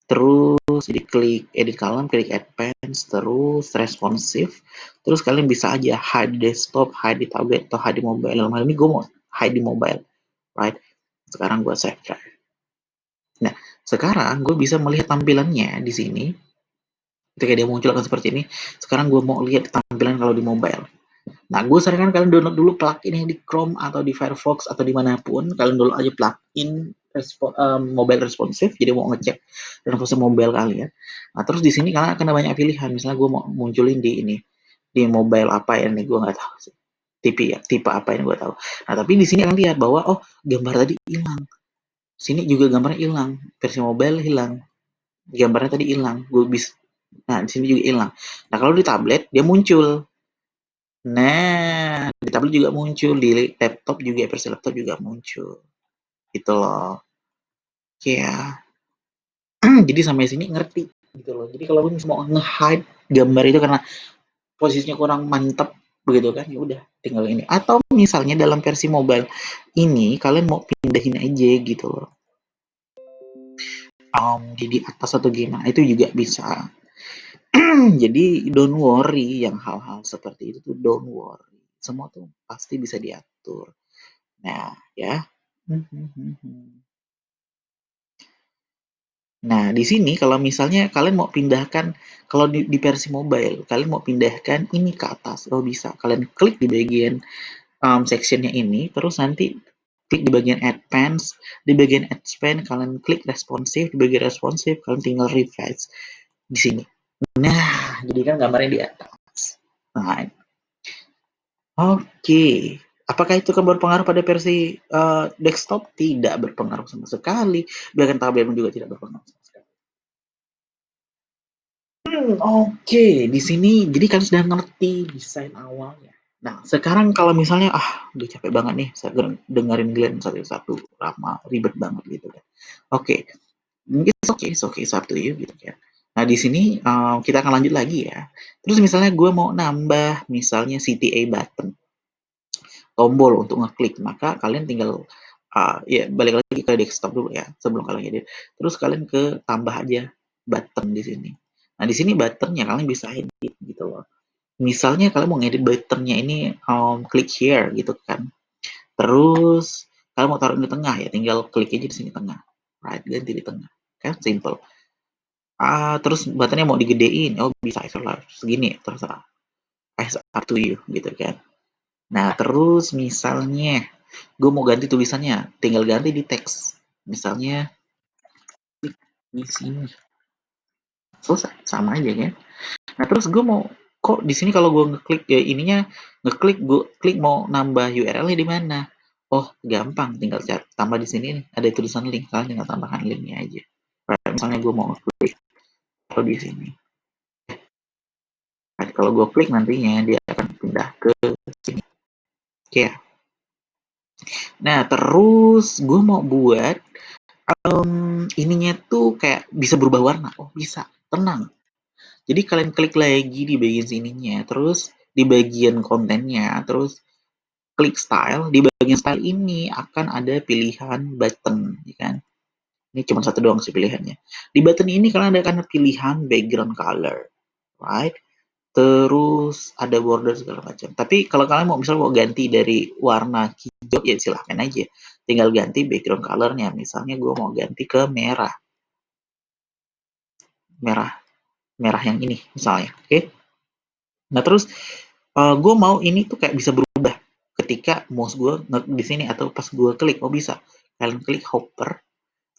Terus klik edit column, klik advance, terus responsive. Terus kalian bisa aja hide desktop, hide di tablet, atau hide di mobile. Dalam hal ini gue mau hide di mobile, right? Sekarang gue save drive. Nah, sekarang gue bisa melihat tampilannya di sini. Ketika dia muncul akan seperti ini. Sekarang gue mau lihat tampilan kalau di mobile. Nah, gue sarankan kalian download dulu plugin yang di Chrome atau di Firefox atau dimanapun. Kalian download aja plugin mobile responsive. Jadi mau ngecek responsif mobile kalian. Nah, terus di sini kalian akan ada banyak pilihan. Misalnya gue mau munculin di ini, di mobile apa ya nih, gue nggak tahu sih. Tipe apa yang gue tahu. Nah, tapi di sini kalian lihat bahwa oh gambar tadi hilang. Sini juga gambarnya hilang. Versi mobile hilang. Gambarnya tadi hilang. Gue bisa. Nah, di sini juga hilang. Nah, kalau di tablet dia muncul. Nah, di tablet juga muncul, di laptop juga, versi laptop juga muncul. Gitu loh. Ya. Jadi sampai sini ngerti gitu loh. Jadi kalau lu mau nge-hide gambar itu karena posisinya kurang mantap begitu kan, ya udah tinggal ini. Atau misalnya dalam versi mobile ini kalian mau pindahin aja gitu loh. Jadi atas atau gimana itu juga bisa. Jadi don't worry yang hal-hal seperti itu tuh don't worry. Semua tuh pasti bisa diatur. Nah, ya. Nah, di sini kalau misalnya kalian mau pindahkan, kalau di versi mobile, kalian mau pindahkan ini ke atas, oh bisa. Kalian klik di bagian sectionnya ini, terus nanti klik di bagian advance, di bagian advance kalian klik responsive, di bagian responsive kalian tinggal refresh di sini. Nah, jadi kan gambarnya di atas. Nah, oke. Apakah itu kan berpengaruh pada versi desktop? Tidak berpengaruh sama sekali. Bahkan tablet pun juga tidak berpengaruh sama sekali. Oke. Di sini jadi kan sudah ngerti desain awalnya. Nah, sekarang kalau misalnya udah capek banget nih saya dengerin Glenn satu-satu lama ribet banget gitu kan. Oke, it's okay, it's up to you gitu kan. Nah, di sini kita akan lanjut lagi ya. Terus misalnya gue mau nambah misalnya CTA button, tombol untuk ngeklik, maka kalian tinggal ya balik lagi ke desktop dulu ya sebelum kalian edit. Terus kalian ke tambah aja button di sini. Nah, di sini buttonnya kalian bisa edit gitu loh. Misalnya kalian mau ngedit buttonnya ini klik here gitu kan. Terus kalian mau taruh di tengah ya tinggal klik aja di sini tengah. Right, ganti di tengah. Kan simple. Terus buttonnya mau digedein, oh bisa segini terserah. Up to you gitu kan. Nah, terus misalnya gue mau ganti tulisannya, tinggal ganti di teks. Misalnya di sini. Selesai, sama aja kan. Nah, terus gue mau kok di sini kalau gue ngeklik ya ininya gue klik mau nambah URL-nya di mana? Oh, gampang, tinggal tambah di sini nih, ada tulisan link, kalian tinggal tambahkan linknya aja. Misalnya gue mau klik kalau di sini. Nah, kalau gue klik nantinya dia akan pindah ke sini. Oke ya. Nah, terus gue mau buat ininya tuh kayak bisa berubah warna. Oh, bisa. Tenang. Jadi kalian klik lagi di bagian sininya, terus di bagian kontennya, terus klik style. Di bagian style ini akan ada pilihan button, ya kan? Ini cuma satu doang sih pilihannya. Di button ini kalian ada pilihan background color, right? Terus ada border segala macam. Tapi kalau kalian mau misalnya mau ganti dari warna hijau ya silahkan aja. Tinggal ganti background colornya. Misalnya gue mau ganti ke merah. Merah. Merah yang ini misalnya. Oke. Okay? Nah terus gue mau ini tuh kayak bisa berubah ketika mouse gue di sini atau pas gue klik. Oh bisa. Kalian klik hover.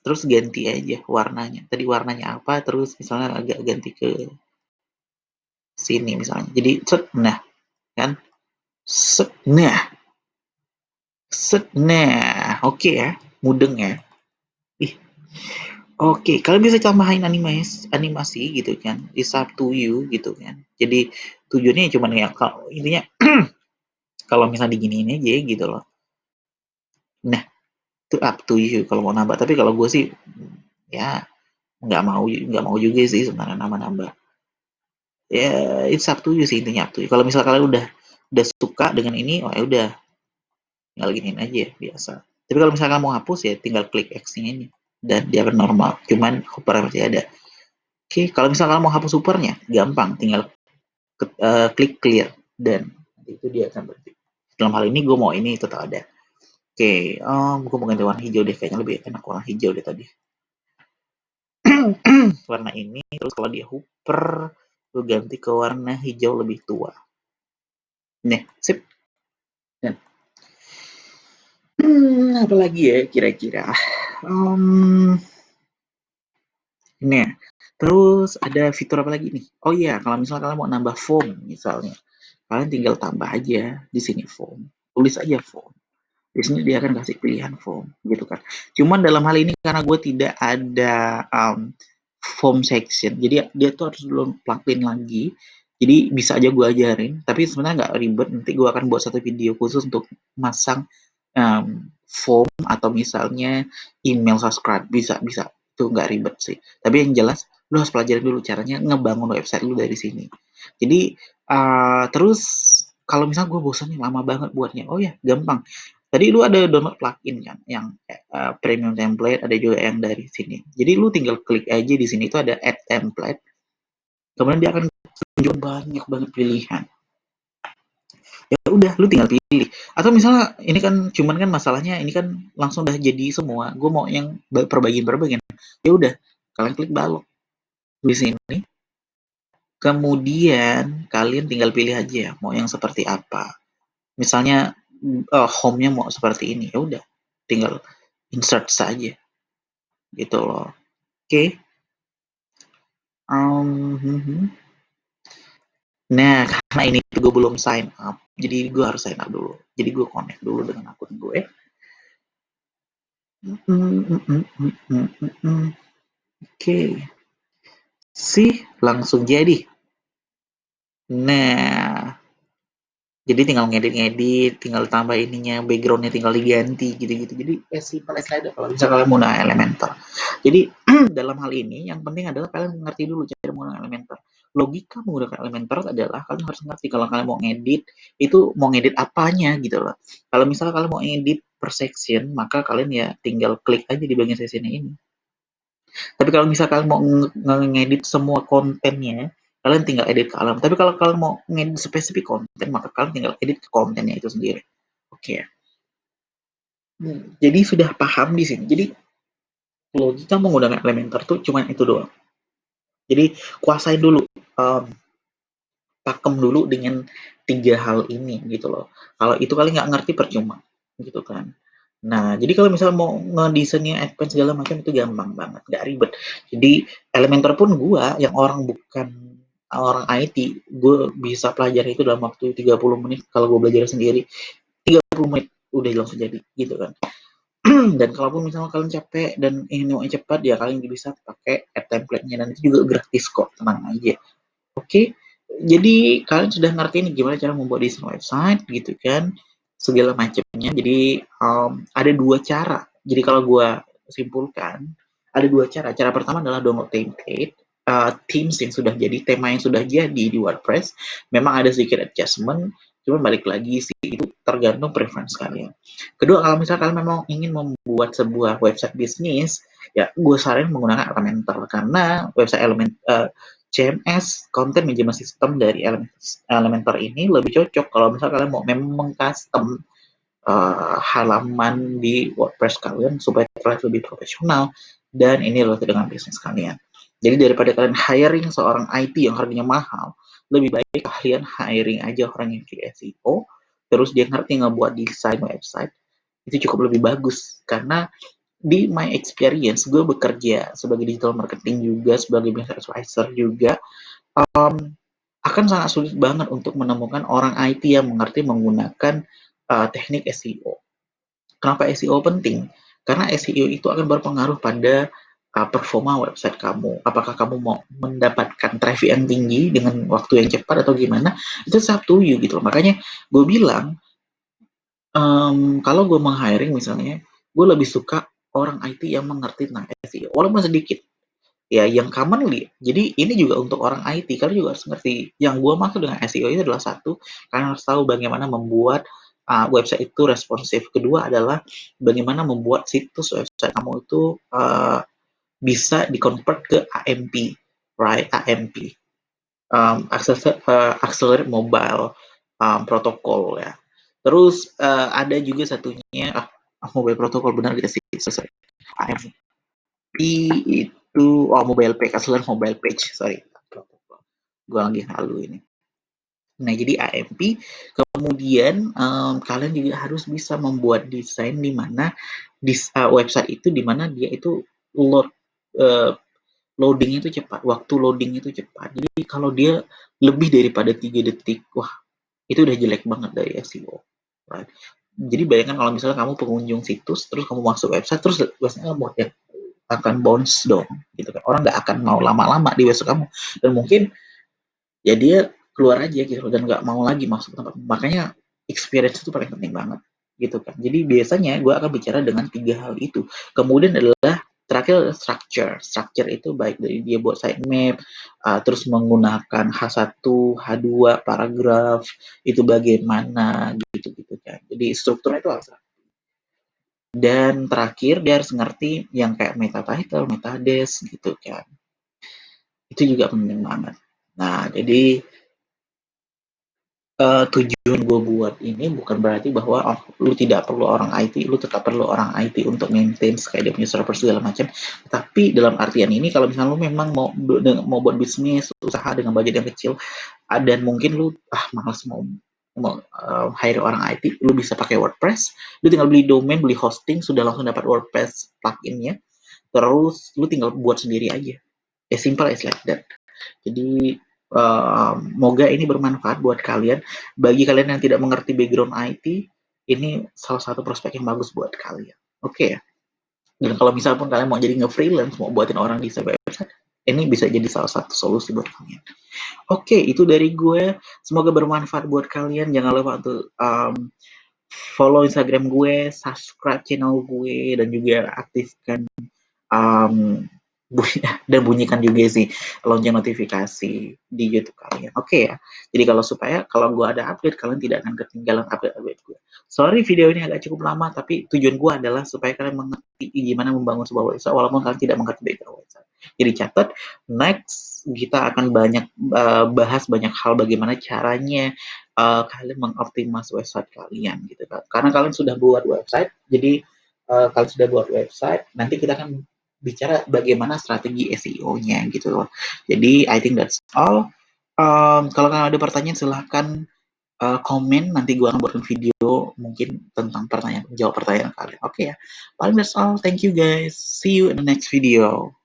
terus ganti aja warnanya. Tadi warnanya apa, terus misalnya agak ganti ke sini misalnya. Jadi set, nah kan, set, nah, oke ya, mudeng ya. Ih, oke, kalian bisa tambahin animasi gitu kan, it's up to you gitu kan. Jadi tujuannya cuma ya kalau intinya kalau misalnya diginiin aja gitu loh. Nah, itu up to you kalau mau nambah. Tapi kalau gue sih ya nggak mau juga sih sebenarnya nambah-nambah. Ya it's up to you sih, intinya up to you. Kalau misalnya kalian udah suka dengan ini, oh ya udah tinggal giniin aja biasa. Tapi kalau misalnya kamu mau hapus ya tinggal klik X-nya ini dan dia akan normal. Cuman hooper masih ada. Oke, kalau misalnya kamu mau hapus hoopernya, gampang, tinggal klik clear dan itu dia akan berhenti. Dalam hal ini gue mau ini tetap ada. Oke, gue mau ganti warna hijau deh, kayaknya lebih enak warna hijau deh tadi. Warna ini, terus kalau dia hooper, gue ganti ke warna hijau lebih tua. Nih, sip. Dan, apa lagi ya kira-kira? Nah, terus ada fitur apa lagi nih? Oh iya, kalau misalnya kalian mau nambah form misalnya, kalian tinggal tambah aja di sini form. Tulis aja form. Di sini dia akan kasih pilihan form gitu kan. Cuman dalam hal ini karena gue tidak ada form section, jadi dia tuh harus belum plugin lagi. Jadi bisa aja gue ajarin, tapi sebenarnya nggak ribet. Nanti gue akan buat satu video khusus untuk masang form atau misalnya email subscribe, bisa bisa itu nggak ribet sih. Tapi yang jelas lu harus pelajarin dulu caranya ngebangun website lu dari sini. Jadi terus kalau misalnya gue bosan nih lama banget buatnya, oh ya gampang. Tadi lu ada download plugin kan, yang premium template, ada juga yang dari sini. Jadi lu tinggal klik aja di sini itu ada add template, kemudian dia akan tunjuk banyak banget pilihan. Ya udah, lu tinggal pilih. Atau misalnya ini kan cuman kan masalahnya ini kan langsung udah jadi semua. Gue mau yang perbagian-perbagian. Ya udah, kalian klik balok di sini. Kemudian kalian tinggal pilih aja mau yang seperti apa. Misalnya home-nya mau seperti ini, ya udah tinggal insert saja gitu loh. Oke. Nah, karena ini tuh gue belum sign up, jadi gue harus sign up dulu. Jadi gue connect dulu dengan akun gue. Oke, sih langsung jadi. Nah, jadi tinggal ngedit-ngedit, tinggal tambah ininya, backgroundnya tinggal diganti gitu-gitu. Jadi simple as that kalau misalnya kalian menggunakan Elementor. Jadi dalam hal ini yang penting adalah kalian mengerti dulu cara menggunakan Elementor. Logika menggunakan Elementor adalah kalian harus mengerti kalau kalian mau ngedit itu mau ngedit apanya gitu loh. Kalau misalnya kalian mau ngedit per section, maka kalian ya tinggal klik aja di bagian section ini. Tapi kalau misalnya kalian mau ngedit semua kontennya, kalian tinggal edit ke alam. Tapi kalau kalian mau ngedit spesifik konten, maka kalian tinggal edit ke kontennya itu sendiri. Oke. Jadi sudah paham di sini. Jadi logika menggunakan Elementor tuh cuma itu doang. Jadi kuasain dulu, pakem dulu dengan 3 hal ini gitu loh. Kalau itu kalian nggak ngerti percuma gitu kan. Nah, jadi kalau misalnya mau ngedesainnya advance segala macam itu gampang banget, nggak ribet. Jadi Elementor pun gua yang orang bukan orang IT, gue bisa pelajari itu dalam waktu 30 menit kalau gue belajar sendiri. 30 menit udah langsung jadi gitu kan. Dan kalaupun misalnya kalian capek dan ingin mau cepat ya kalian bisa pakai add template-nya dan itu juga gratis kok, tenang aja. Oke, jadi kalian sudah ngerti nih gimana cara membuat desain website gitu kan, segala macamnya. Jadi ada 2 cara. Jadi kalau gue simpulkan, ada 2 cara. Cara pertama adalah download template, themes yang sudah jadi, tema yang sudah jadi di WordPress. Memang ada sedikit adjustment, cuma balik lagi sih itu tergantung preference kalian. Kedua, kalau misalnya kalian memang ingin membuat sebuah website bisnis, ya gue saranin menggunakan Elementor karena website CMS Content Management System dari Elementor ini lebih cocok kalau misalnya kalian mau memang custom halaman di WordPress kalian supaya terlihat lebih profesional dan ini relate dengan bisnis kalian. Jadi daripada kalian hiring seorang IT yang harganya mahal, lebih baik kalian hiring aja orang yang di SEO, terus dia ngerti ngebuat desain website, itu cukup lebih bagus karena di my experience, gue bekerja sebagai digital marketing juga, sebagai business advisor juga, akan sangat sulit banget untuk menemukan orang IT yang mengerti menggunakan teknik SEO. Kenapa SEO penting? Karena SEO itu akan berpengaruh pada performa website kamu. Apakah kamu mau mendapatkan traffic yang tinggi dengan waktu yang cepat atau gimana? Itu up to you gitu. Makanya gue bilang, kalau gue meng-hiring misalnya, gue lebih suka orang IT yang mengerti tentang SEO, walaupun sedikit. Ya, yang commonly. Jadi ini juga untuk orang IT, kalian juga harus ngerti. Yang gue maksud dengan SEO itu adalah satu, kalian harus tahu bagaimana membuat website itu responsif. Kedua adalah bagaimana membuat situs website kamu itu bisa di-convert ke AMP, right? AMP, Accelerate Mobile Protocol ya. Terus ada juga satunya mobile protocol benar kita sih, sorry. AMP itu mobile page, Accelerate Mobile Page, sorry. Gue lagi halu ini. Nah, jadi AMP, kemudian kalian juga harus bisa membuat desain di mana website itu di mana dia itu loading itu cepat, waktu loading itu cepat. Jadi kalau dia lebih daripada 3 detik, wah itu udah jelek banget dari SEO. Right? Jadi bayangkan kalau misalnya kamu pengunjung situs, terus kamu masuk website, terus website kamu ya akan bounce dong, gitu kan. Orang nggak akan mau lama-lama di website kamu. Dan mungkin ya dia keluar aja gitu dan nggak mau lagi masuk tempat. Makanya experience itu paling penting banget gitu kan. Jadi biasanya gue akan bicara dengan 3 hal itu. Kemudian adalah terakhir structure itu baik dari dia buat sitemap, terus menggunakan H1, H2, paragraf itu bagaimana gitu kan. Jadi strukturnya itu harus. Dan terakhir dia harus ngerti yang kayak meta title, meta desk gitu kan. Itu juga penting banget. Nah, jadi tujuan gue buat ini bukan berarti bahwa lu tidak perlu orang IT, lu tetap perlu orang IT untuk maintain kayak dia punya server segala macam. Tapi dalam artian ini kalau misalnya lu memang mau buat bisnis usaha dengan budget yang kecil, dan mungkin lu malas mau hire orang IT, lu bisa pakai WordPress, lu tinggal beli domain, beli hosting, sudah langsung dapat WordPress pluginnya, terus lu tinggal buat sendiri aja. As simple as like that. Jadi moga ini bermanfaat buat kalian. Bagi kalian yang tidak mengerti background IT, ini salah satu prospek yang bagus buat kalian. Oke ya. Dan kalau misal pun kalian mau jadi nge-freelance, mau buatin orang di website, ini bisa jadi salah satu solusi buat kalian. Oke, itu dari gue. Semoga bermanfaat buat kalian. Jangan lupa untuk follow Instagram gue, subscribe channel gue, dan juga aktifkan dan bunyikan juga sih lonceng notifikasi di YouTube kalian. Oke ya. Jadi supaya kalau gue ada update, kalian tidak akan ketinggalan update gue. Sorry video ini agak cukup lama, tapi tujuan gue adalah supaya kalian mengerti gimana membangun sebuah website walaupun kalian tidak mengerti background website. Jadi catat, next kita akan bahas banyak hal bagaimana caranya kalian mengoptimas website kalian gitu kan. Karena kalian sudah buat website, jadi kalian sudah buat website, nanti kita akan bicara bagaimana strategi SEO-nya gitu loh. Jadi I think that's all. Kalau kalian ada pertanyaan silahkan komen, nanti gue akan buatkan video mungkin tentang jawab pertanyaan kalian. Oke ya. Paling that's all. Thank you guys. See you in the next video.